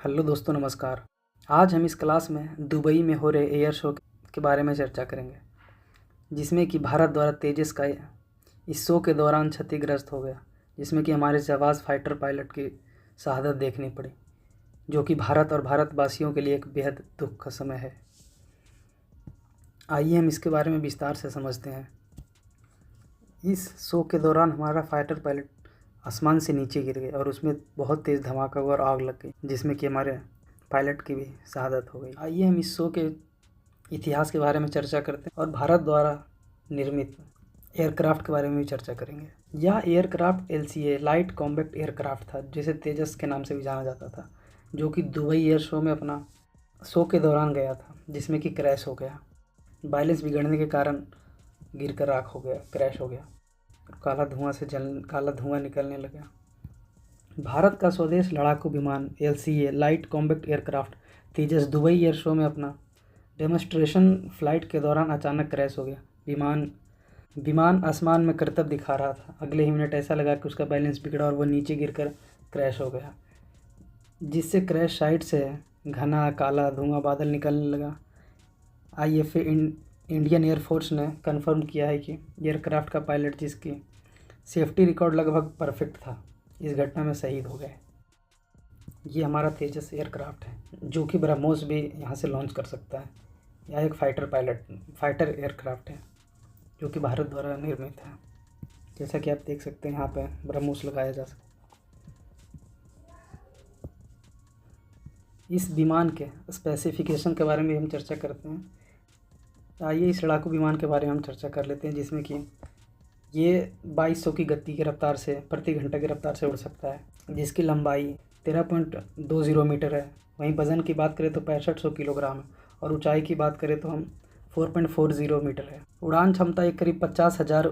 Hello दोस्तों, नमस्कार। आज हम इस क्लास में दुबई में हो रहे एयर शो के बारे में चर्चा करेंगे, जिसमें कि भारत द्वारा तेजस का इस शो के दौरान क्षतिग्रस्त हो गया, जिसमें कि हमारे जाबाज फाइटर पायलट की शहादत देखनी पड़ी, जो कि भारत और भारतवासियों के लिए एक बेहद दुख का समय है। आइए हम इसके बारे में विस्तार से समझते हैं। इस शो के दौरान हमारा फाइटर पायलट आसमान से नीचे गिर गए और उसमें बहुत तेज़ धमाका हुआ और आग लग गई, जिसमें कि हमारे पायलट की भी शहादत हो गई। आइए हम इस शो के इतिहास के बारे में चर्चा करते हैं और भारत द्वारा निर्मित एयरक्राफ्ट के बारे में भी चर्चा करेंगे। यह aircraft LCA light combat aircraft था, जिसे तेजस के नाम से भी जाना जाता था, जो कि दुबई एयर शो में अपना शो के दौरान गया था, जिसमें कि क्रैश हो गया। बैलेंस बिगड़ने के कारण गिर कर राख हो गया, क्रैश हो गया। काला धुआं निकलने लगा। भारत का स्वदेश लड़ाकू विमान LCA लाइट कॉम्बैक्ट एयरक्राफ्ट तेजस दुबई एयर शो में अपना डेमोन्स्ट्रेशन फ्लाइट के दौरान अचानक क्रैश हो गया। विमान आसमान में करतब दिखा रहा था। अगले ही मिनट ऐसा लगा कि उसका बैलेंस बिगड़ा और वह नीचे गिरकर क्रैश हो गया, जिससे क्रैश साइट से घना काला धुआं बादल निकलने लगा। IFA इंडियन एयरफोर्स ने कंफर्म किया है कि एयरक्राफ्ट का पायलट, जिसकी सेफ्टी रिकॉर्ड लगभग परफेक्ट था, इस घटना में शहीद हो गए। ये हमारा तेजस एयरक्राफ्ट है, जो कि ब्रह्मोस भी यहाँ से लॉन्च कर सकता है। यह एक फाइटर एयरक्राफ्ट है, जो कि भारत द्वारा निर्मित है। जैसा कि आप देख सकते हैं, यहाँ पे ब्रह्मोस लगाया जा सकता है। इस विमान के स्पेसिफिकेशन के बारे में हम चर्चा करते हैं। आइए इस लड़ाकू विमान के बारे में हम चर्चा कर लेते हैं, जिसमें कि ये 2200 की गति की रफ्तार से प्रति घंटा की रफ्तार से उड़ सकता है, जिसकी लंबाई 13.20 मीटर है। वहीं वज़न की बात करें तो 6500 किलोग्राम है और ऊंचाई की बात करें तो हम 4.40 मीटर है। उड़ान क्षमता एक करीब 50,000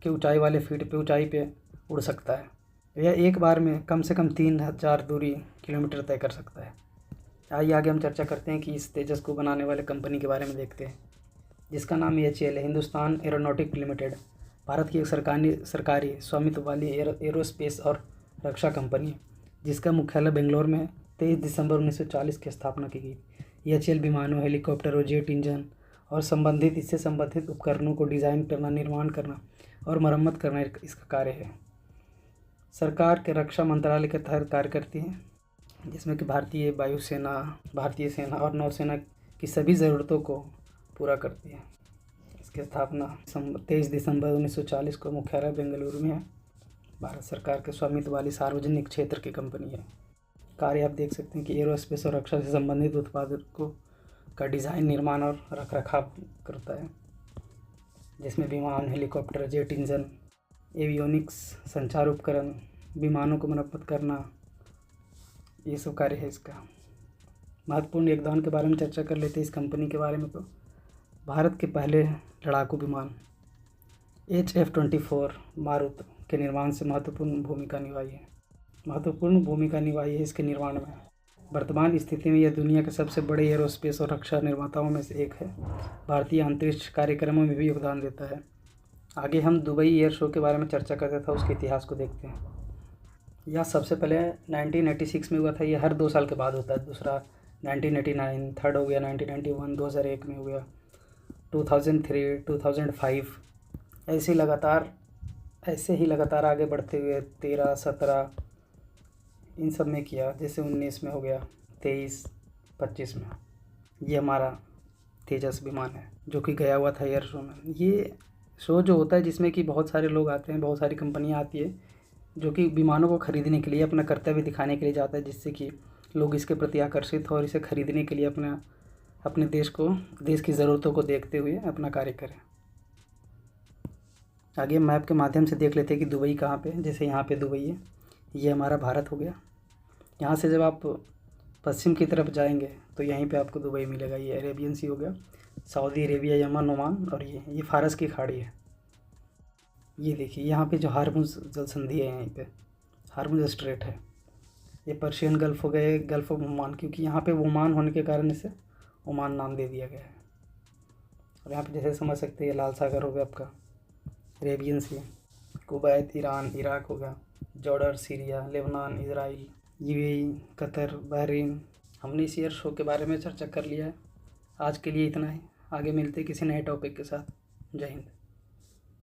के ऊंचाई वाले फीट पे ऊंचाई पे उड़ सकता है। यह एक बार में कम से कम 3000 किलोमीटर तय कर सकता है। आइए आगे हम चर्चा करते हैं कि इस तेजस को बनाने वाले कंपनी के बारे में देखते हैं, जिसका नाम HAL है, हिंदुस्तान एरोनॉटिक लिमिटेड। भारत की एक सरकारी स्वामित्व वाली एरोस्पेस और रक्षा कंपनी है, जिसका मुख्यालय बेंगलोर में है। 23 दिसंबर 1940 की स्थापना की गई। HAL विमानों, हेलीकॉप्टरों, जेट इंजन और इससे संबंधित उपकरणों को डिज़ाइन करना, निर्माण करना और मरम्मत करना इसका कार्य है। सरकार के रक्षा मंत्रालय के तहत कार्य करती है, जिसमें कि भारतीय वायुसेना, भारतीय सेना और नौसेना की सभी ज़रूरतों को पूरा करती है। इसकी स्थापना 23 दिसंबर 1940 को मुख्यालय बेंगलुरु में है। भारत सरकार के स्वामित्व वाली सार्वजनिक क्षेत्र की कंपनी है। कार्य आप देख सकते हैं कि एरोस्पेस और रक्षा से संबंधित उत्पादों का डिज़ाइन, निर्माण और रखरखाव करता है, जिसमें विमान, हेलीकॉप्टर, जेट इंजन, एवियोनिक्स, संचार उपकरण, विमानों को मरम्मत करना, ये सब कार्य है इसका। महत्वपूर्ण योगदान के बारे में चर्चा कर लेते हैं इस कंपनी के बारे में। तो भारत के पहले लड़ाकू विमान HF-24 मारुत के निर्माण से महत्वपूर्ण भूमिका निभाई है इसके निर्माण में। वर्तमान स्थिति में यह दुनिया के सबसे बड़े एरोस्पेस और रक्षा निर्माताओं में से एक है। भारतीय अंतरिक्ष कार्यक्रमों में भी योगदान देता है। आगे हम दुबई एयर शो के बारे में चर्चा करते थे, उसके इतिहास को देखते हैं। यह सबसे पहले 1986 में हुआ था। यह हर 2 साल के बाद होता है। दूसरा 1989, थर्ड हो गया 1991, 2001 में हो गया, 2003, 2005, ऐसे ही लगातार आगे बढ़ते हुए 13, 17 इन सब में किया, जैसे 19 में हो गया, 23, 25 में। ये हमारा तेजस विमान है, जो कि गया हुआ था एयर शो में। ये शो जो होता है, जिसमें कि बहुत सारे लोग आते हैं, बहुत सारी कंपनियाँ आती है, जो कि विमानों को खरीदने के लिए, अपना कर्तव्य दिखाने के लिए जाता है, जिससे कि लोग इसके प्रति आकर्षित हो और इसे खरीदने के लिए अपने देश की ज़रूरतों को देखते हुए अपना कार्य करें। आगे मैप के माध्यम से देख लेते हैं कि दुबई कहाँ पे है। जैसे यहाँ पे दुबई है, ये हमारा भारत हो गया। यहाँ से जब आप पश्चिम की तरफ जाएंगे तो यहीं पे आपको दुबई मिलेगा। ये अरेबियन सी हो गया, सऊदी अरेबिया, यमन, ओमान, और ये फारस की खाड़ी है। ये देखिए यहाँ पे जो हार्मुज़ जल संधि है, यहीं पे हार्मुज़ स्ट्रेट है। ये पर्शियन गल्फ़ हो गए, गल्फ़ ऑफ ओमान, क्योंकि यहाँ पे ओमान होने के कारण इसे ओमान नाम दे दिया गया है। और यहाँ पे जैसे समझ सकते हैं, लाल सागर हो गया आपका, अरेबियन सी, कुवैत, ईरान, इराक हो गया, Jordan, Syria, Lebanon, Israel, UAE, Qatar, Bahrain, हमने इस एयर शो के बारे में चर्चा कर लिया है। आज के लिए इतना ही। आगे मिलते किसी नए टॉपिक के साथ। जय हिंद।